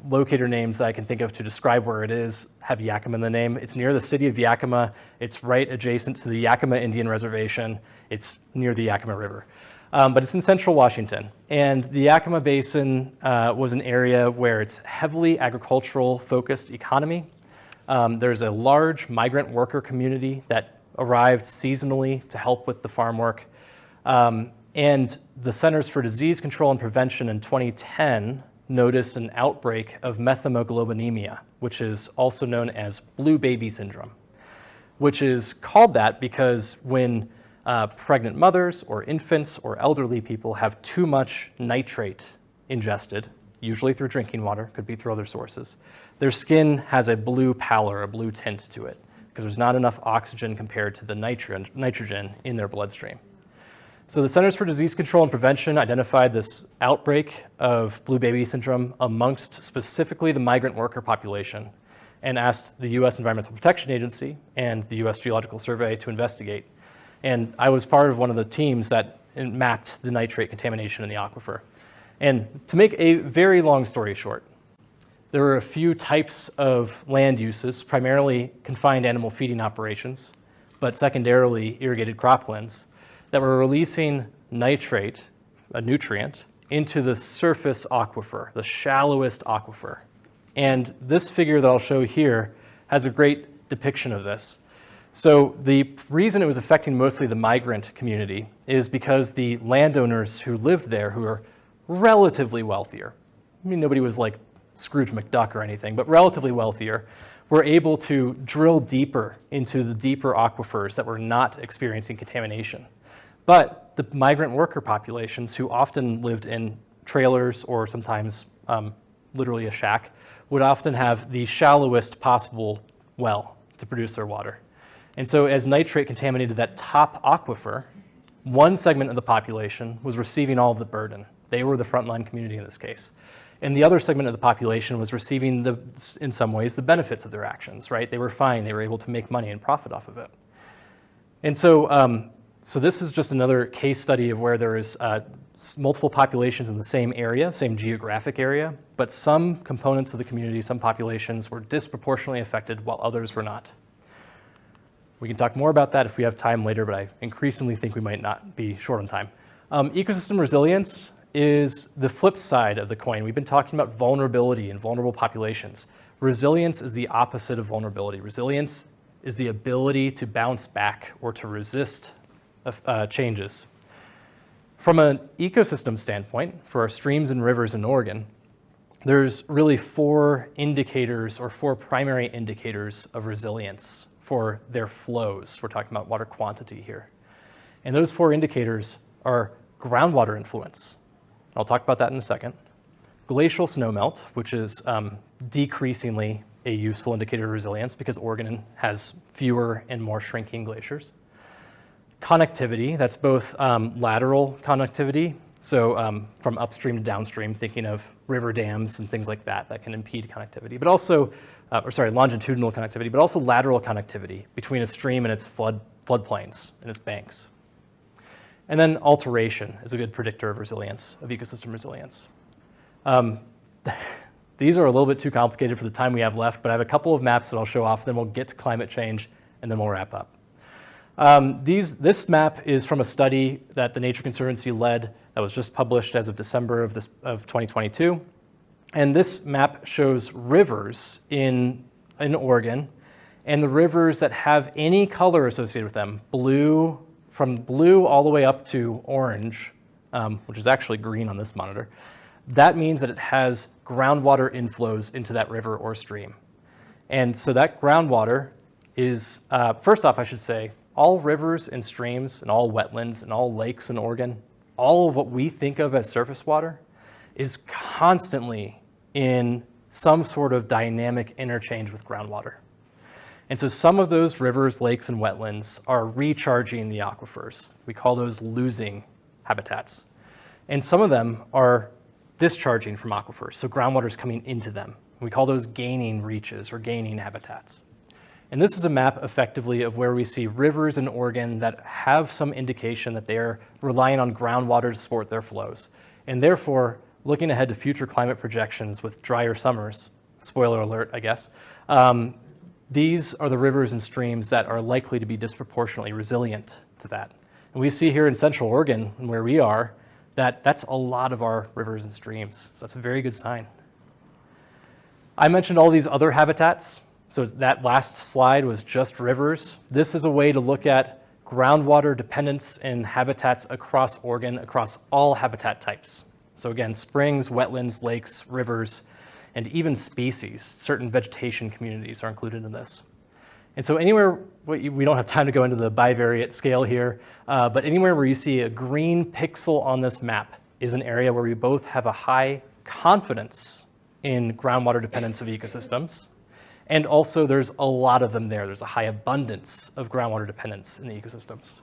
locator names that I can think of to describe where it is have Yakima in the name. It's near the city of Yakima. It's right adjacent to the Yakima Indian Reservation. It's near the Yakima River. But it's in central Washington. And the Yakima Basin was an area where it's heavily agricultural focused economy. There's a large migrant worker community that arrived seasonally to help with the farm work. And the Centers for Disease Control and Prevention in 2010 noticed an outbreak of methemoglobinemia, which is also known as blue baby syndrome, which is called that because when pregnant mothers or infants or elderly people have too much nitrate ingested, usually through drinking water, could be through other sources, their skin has a blue pallor, a blue tint to it, because there's not enough oxygen compared to the nitrogen in their bloodstream. So the Centers for Disease Control and Prevention identified this outbreak of blue baby syndrome amongst specifically the migrant worker population and asked the U.S. Environmental Protection Agency and the U.S. Geological Survey to investigate. And I was part of one of the teams that mapped the nitrate contamination in the aquifer. And to make a very long story short, there were a few types of land uses, primarily confined animal feeding operations, but secondarily irrigated croplands, that were releasing nitrate, a nutrient, into the surface aquifer, the shallowest aquifer. And this figure that I'll show here has a great depiction of this. So the reason it was affecting mostly the migrant community is because the landowners who lived there, who are relatively wealthier, I mean, nobody was like Scrooge McDuck or anything, but relatively wealthier, were able to drill deeper into the deeper aquifers that were not experiencing contamination. But the migrant worker populations, who often lived in trailers or sometimes literally a shack, would often have the shallowest possible well to produce their water. And so as nitrate contaminated that top aquifer, one segment of the population was receiving all of the burden. They were the frontline community in this case. And the other segment of the population was receiving, in some ways, the benefits of their actions, right? They were fine. They were able to make money and profit off of it. And so, so this is just another case study of where there is multiple populations in the same area, same geographic area, but some components of the community, some populations were disproportionately affected while others were not. We can talk more about that if we have time later, but I increasingly think we might not be short on time. Ecosystem resilience is the flip side of the coin. We've been talking about vulnerability and vulnerable populations. Resilience is the opposite of vulnerability. Resilience is the ability to bounce back or to resist changes. From an ecosystem standpoint, for our streams and rivers in Oregon, there's really 4 indicators or 4 primary indicators of resilience for their flows. We're talking about water quantity here. And those 4 indicators are groundwater influence. I'll talk about that in a second. Glacial snowmelt, which is decreasingly a useful indicator of resilience because Oregon has fewer and more shrinking glaciers. Connectivity, that's both lateral connectivity, so from upstream to downstream, thinking of river dams and things like that that can impede connectivity, but also, longitudinal connectivity, but also lateral connectivity between a stream and its floodplains and its banks. And then alteration is a good predictor of resilience, of ecosystem resilience. These are a little bit too complicated for the time we have left, but I have a couple of maps that I'll show off, then we'll get to climate change, and then we'll wrap up. This map is from a study that the Nature Conservancy led that was just published as of December of 2022. And this map shows rivers in Oregon, and the rivers that have any color associated with them, blue, from blue all the way up to orange, which is actually green on this monitor. That means that it has groundwater inflows into that river or stream. And so that groundwater is, first off, I should say, all rivers and streams and all wetlands and all lakes in Oregon, all of what we think of as surface water is constantly in some sort of dynamic interchange with groundwater. And so some of those rivers, lakes, and wetlands are recharging the aquifers. We call those losing habitats. And some of them are discharging from aquifers, so groundwater is coming into them. We call those gaining reaches or gaining habitats. And this is a map effectively of where we see rivers in Oregon that have some indication that they're relying on groundwater to support their flows. And therefore, looking ahead to future climate projections with drier summers, spoiler alert, I guess, these are the rivers and streams that are likely to be disproportionately resilient to that. And we see here in Central Oregon, where we are, that that's a lot of our rivers and streams. So that's a very good sign. I mentioned all these other habitats. So that last slide was just rivers. This is a way to look at groundwater dependence in habitats across Oregon, across all habitat types. So again, springs, wetlands, lakes, rivers, and even species. Certain vegetation communities are included in this. And so anywhere, we don't have time to go into the bivariate scale here, but anywhere where you see a green pixel on this map is an area where we both have a high confidence in groundwater dependence of ecosystems, and also there's a lot of them there. There's a high abundance of groundwater dependence in the ecosystems.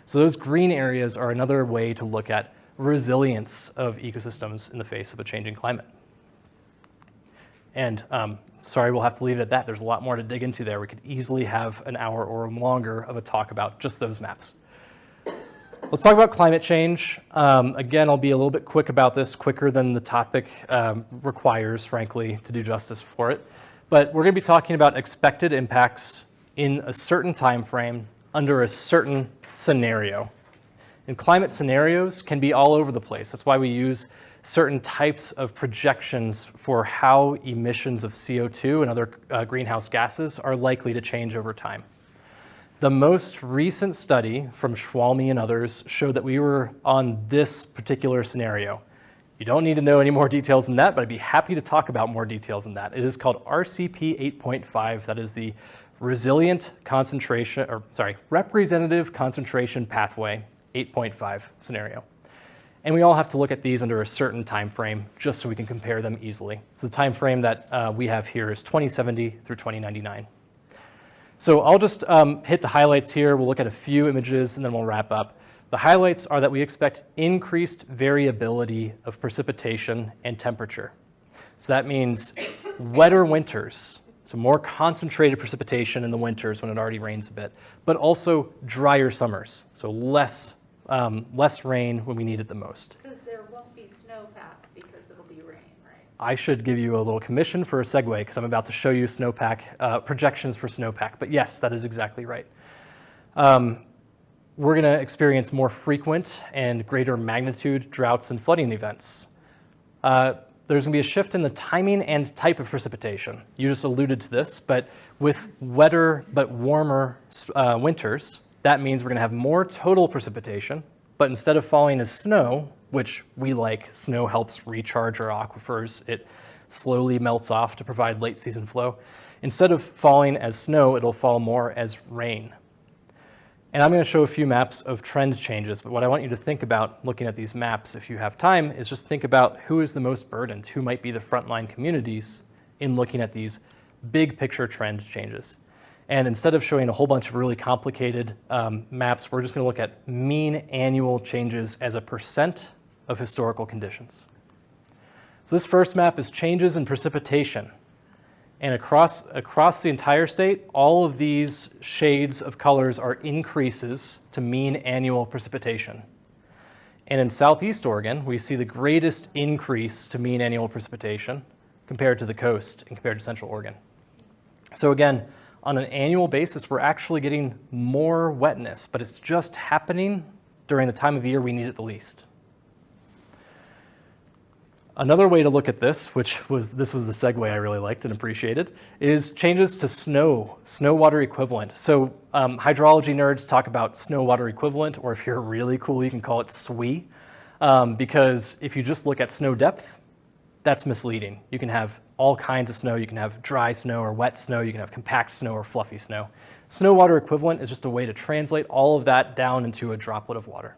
So those green areas are another way to look at resilience of ecosystems in the face of a changing climate. And sorry, we'll have to leave it at that. There's a lot more to dig into there. We could easily have an hour or longer of a talk about just those maps. Let's talk about climate change. Again, I'll be a little bit quick about this, quicker than the topic requires, frankly, to do justice for it. But we're going to be talking about expected impacts in a certain time frame under a certain scenario. And climate scenarios can be all over the place. That's why we use certain types of projections for how emissions of CO2 and other greenhouse gases are likely to change over time. The most recent study from Schwalme and others showed that we were on this particular scenario. You don't need to know any more details than that, but I'd be happy to talk about more details than that. It is called RCP 8.5. That is the Representative Concentration Pathway 8.5 scenario. And we all have to look at these under a certain time frame just so we can compare them easily. So the time frame that we have here is 2070 through 2099. So I'll just hit the highlights here. We'll look at a few images and then we'll wrap up. The highlights are that we expect increased variability of precipitation and temperature. So that means wetter winters, so more concentrated precipitation in the winters when it already rains a bit, but also drier summers, so less rain when we need it the most. Because there won't be snowpack because it'll be rain, right? I should give you a little commission for a segue because I'm about to show you snowpack, projections for snowpack, but yes, that is exactly right. We're going to experience more frequent and greater magnitude droughts and flooding events. There's going to be a shift in the timing and type of precipitation. You just alluded to this, but with wetter but warmer winters, that means we're going to have more total precipitation, but but instead of falling as snow, which we like, snow helps recharge our aquifers, it slowly melts off to provide late season flow. Instead of falling as snow, it'll fall more as rain. And I'm going to show a few maps of trend changes, but what I want you to think about looking at these maps, if you have time, is just think about who is the most burdened, who might be the frontline communities in looking at these big picture trend changes. And instead of showing a whole bunch of really complicated maps, we're just going to look at mean annual changes as a percent of historical conditions. So this first map is changes in precipitation. And across the entire state, all of these shades of colors are increases to mean annual precipitation. And in Southeast Oregon, we see the greatest increase to mean annual precipitation compared to the coast and compared to Central Oregon. So again, on an annual basis, we're actually getting more wetness, but it's just happening during the time of year we need it the least. Another way to look at this, this was the segue I really liked and appreciated, is changes to snow water equivalent. So hydrology nerds talk about snow water equivalent, or if you're really cool, you can call it SWE, because if you just look at snow depth, that's misleading. You can have all kinds of snow. You can have dry snow or wet snow. You can have compact snow or fluffy snow. Snow water equivalent is just a way to translate all of that down into a droplet of water.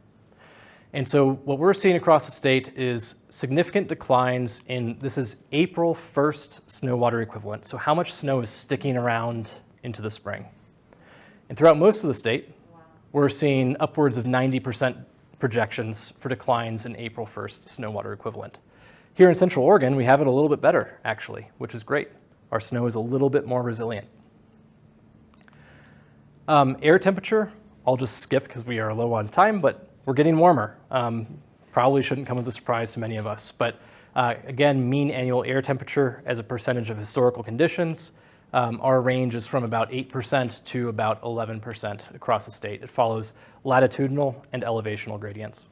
And so what we're seeing across the state is significant declines in, this is April 1st snow water equivalent. So how much snow is sticking around into the spring. And throughout most of the state, we're seeing upwards of 90% projections for declines in April 1st snow water equivalent. Here in Central Oregon, we have it a little bit better, actually, which is great. Our snow is a little bit more resilient. Air temperature, I'll just skip because we are low on time, but we're getting warmer. Probably shouldn't come as a surprise to many of us. But again, mean annual air temperature as a percentage of historical conditions, our range is from about 8% to about 11% across the state. It follows latitudinal and elevational gradients.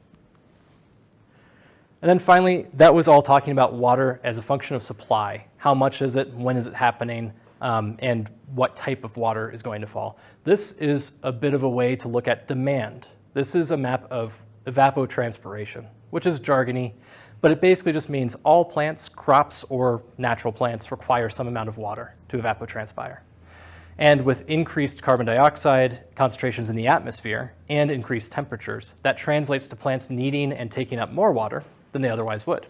And then finally, that was all talking about water as a function of supply. How much is it? When is it happening? And what type of water is going to fall? This is a bit of a way to look at demand. This is a map of evapotranspiration, which is jargony, but it basically just means all plants, crops, or natural plants require some amount of water to evapotranspire. And with increased carbon dioxide concentrations in the atmosphere and increased temperatures, that translates to plants needing and taking up more water than they otherwise would.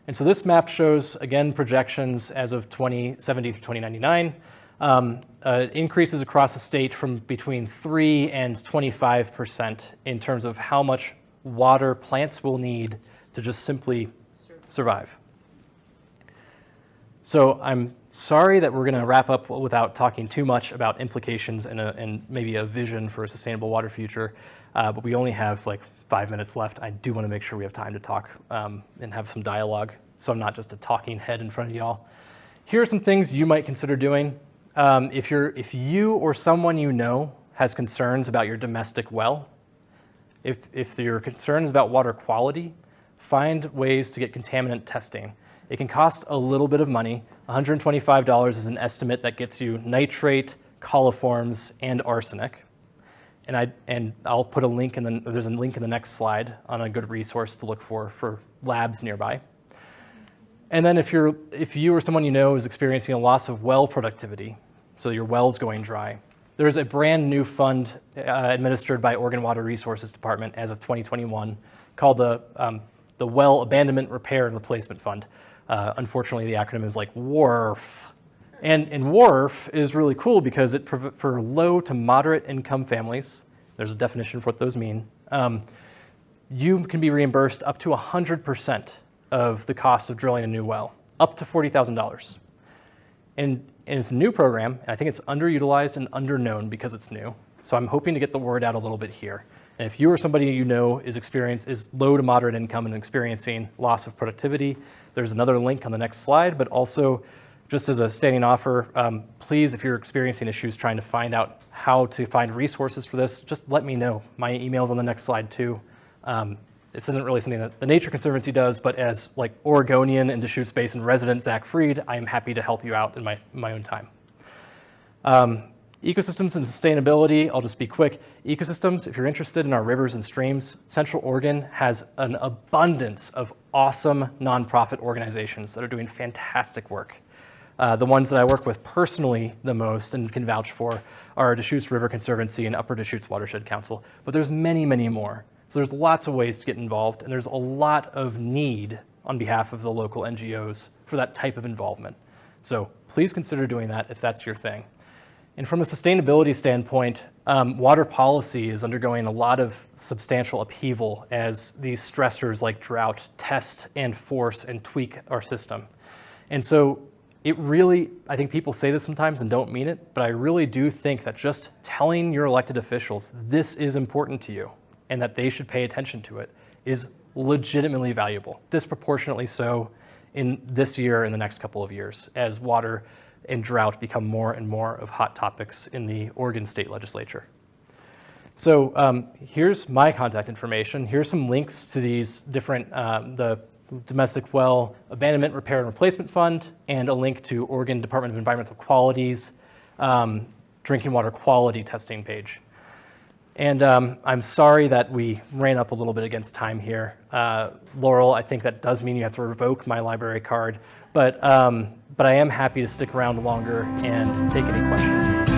And so this map shows, again, projections as of 2070 through 2099, increases across the state from between 3 and 25% in terms of how much water plants will need to just simply survive. So I'm sorry that we're going to wrap up without talking too much about implications and maybe a vision for a sustainable water future, but we only have like 5 minutes left. I do want to make sure we have time to talk and have some dialogue, so I'm not just a talking head in front of y'all. Here are some things you might consider doing. If you or someone you know has concerns about your domestic well, if your concern is about water quality, find ways to get contaminant testing. It can cost a little bit of money. $125 is an estimate that gets you nitrate, coliforms, and arsenic. And I'll put a link there's a link in the next slide on a good resource to look for labs nearby. And then if you or someone you know is experiencing a loss of well productivity, so your well's going dry, there's a brand new fund administered by Oregon Water Resources Department as of 2021 called the Well Abandonment Repair and Replacement Fund. Unfortunately, the acronym is like WARF. And WARF is really cool because for low to moderate income families, there's a definition for what those mean, you can be reimbursed up to 100% of the cost of drilling a new well, up to $40,000. And it's a new program, and I think it's underutilized and underknown because it's new. So I'm hoping to get the word out a little bit here. And if you or somebody you know is low to moderate income and experiencing loss of productivity, there's another link on the next slide, but also just as a standing offer, please, if you're experiencing issues trying to find out how to find resources for this, just let me know. My email's on the next slide too. This isn't really something that the Nature Conservancy does, but as like Oregonian and Deschutes Basin resident Zach Freed, I am happy to help you out in my own time. Ecosystems and sustainability, I'll just be quick. Ecosystems, if you're interested in our rivers and streams, Central Oregon has an abundance of awesome nonprofit organizations that are doing fantastic work. The ones that I work with personally the most and can vouch for are Deschutes River Conservancy and Upper Deschutes Watershed Council, but there's many, many more. So there's lots of ways to get involved, and there's a lot of need on behalf of the local NGOs for that type of involvement. So please consider doing that if that's your thing. And from a sustainability standpoint, water policy is undergoing a lot of substantial upheaval as these stressors like drought test and force and tweak our system. And so it really, I think people say this sometimes and don't mean it, but I really do think that just telling your elected officials this is important to you and that they should pay attention to it is legitimately valuable, disproportionately so in this year and the next couple of years as water and drought become more and more of hot topics in the Oregon State Legislature. So here's my contact information. Here's some links to these different, the Domestic Well Abandonment Repair and Replacement Fund, and a link to Oregon Department of Environmental Quality's drinking water quality testing page. And I'm sorry that we ran up a little bit against time here. Laurel, I think that does mean you have to revoke my library card, but I am happy to stick around longer and take any questions.